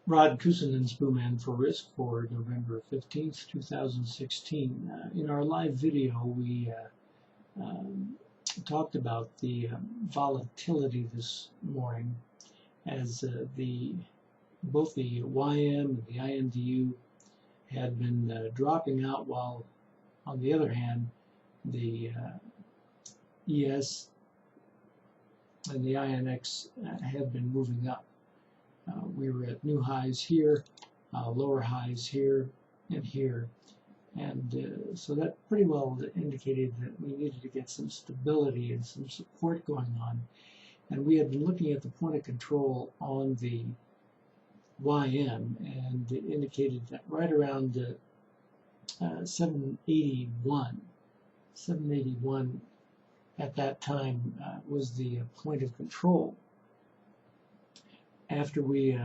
Rod Kusinen's Booman for Risk for November 15th, 2016. In our live video, we talked about the volatility this morning as both the YM and the INDU had been dropping out, while on the other hand, the ES and the INX had been moving up. We were at new highs here, lower highs here and here, and so that pretty well indicated that we needed to get some stability and some support going on. And we had been looking at the point of control on the YM, and it indicated that right around 781 at that time was the point of control. After we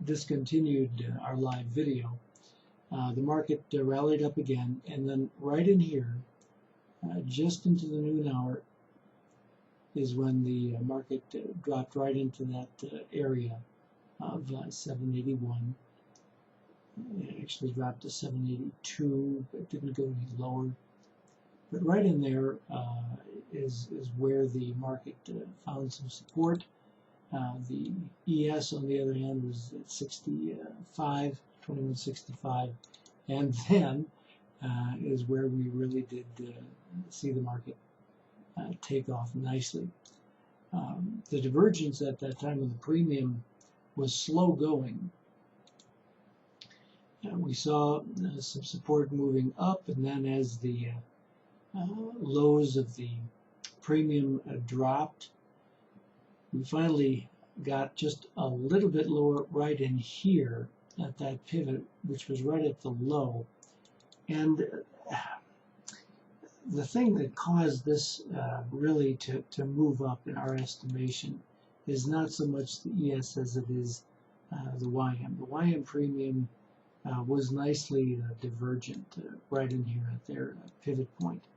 discontinued our live video, the market rallied up again, and then right in here, just into the noon hour, is when the market dropped right into that area of 781. It actually dropped to 782, but didn't go any lower. But right in there is where the market found some support. The ES, on the other hand, was at 2165, and then is where we really did see the market take off nicely. The divergence at that time of the premium was slow going. We saw some support moving up, and then as the lows of the premium dropped, we finally got just a little bit lower right in here at that pivot, which was right at the low. And the thing that caused this really to move up in our estimation is not so much the ES as it is the YM. The YM premium was nicely divergent right in here at their pivot point.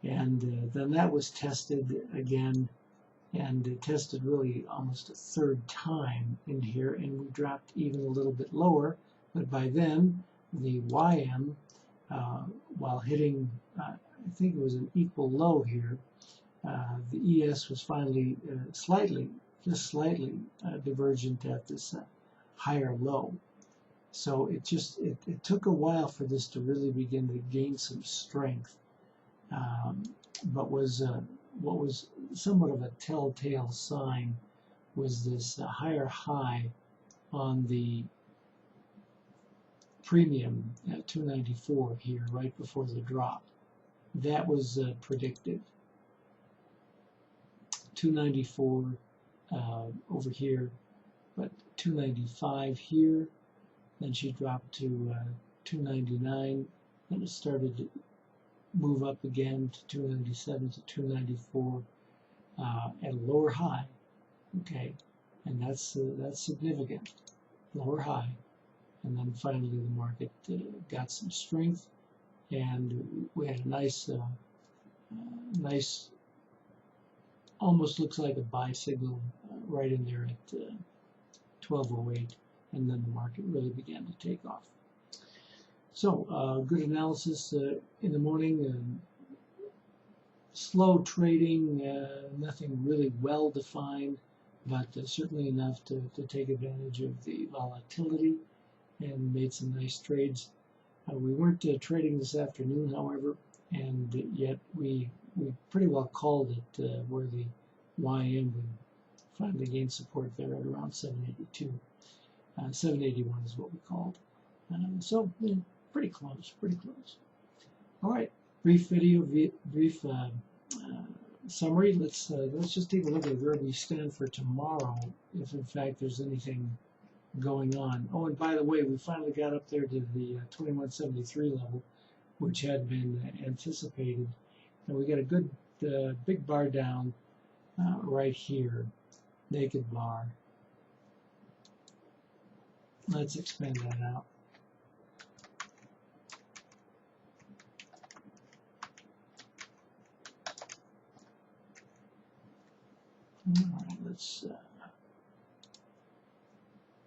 And then that was tested again, and it tested really almost a third time in here, and we dropped even a little bit lower. But by then, the YM, while hitting, I think it was an equal low here, the ES was finally just slightly divergent at this higher low. So it took a while for this to really begin to gain some strength, but what was somewhat of a telltale sign was this higher high on the premium at 294 here, right before the drop. That was predictive. 294 over here, but 295 here. Then she dropped to 299. Then it started to move up again to 297 to 294 at a lower high. Okay, and that's significant. Lower high, and then finally the market got some strength, and we had a nice, almost looks like a buy signal right in there at 1208, and then the market really began to take off. So good analysis in the morning. Slow trading, nothing really well defined, but certainly enough to take advantage of the volatility, and made some nice trades. We weren't trading this afternoon, however, and yet we pretty well called it where the YM would finally gain support there at around 782. 781 is what we called. So pretty close, pretty close. All right, brief video, brief summary. Let's just take a look at where we stand for tomorrow, if in fact there's anything going on. Oh, and by the way, we finally got up there to the 2173 level, which had been anticipated, and we got a good big bar down right here, naked bar. Let's expand that out. All right, let's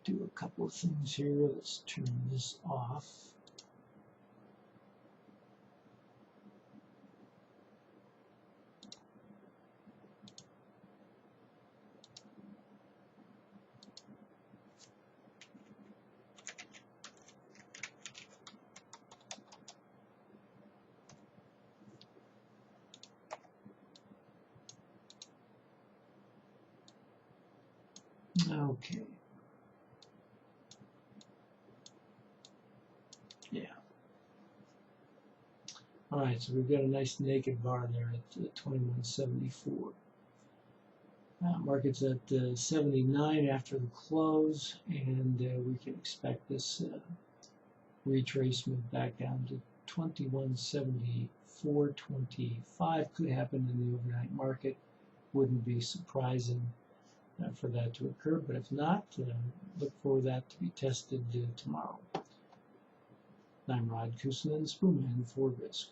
do a couple of things here. Let's turn this off. Okay. Yeah. All right, so we've got a nice naked bar there at 2174. Market's at 79 after the close, and we can expect this retracement back down to 2174.25. Could happen in the overnight market. Wouldn't be surprising for that to occur, but if not, look for that to be tested tomorrow. I'm Rod Kusin, Spoon for Risk.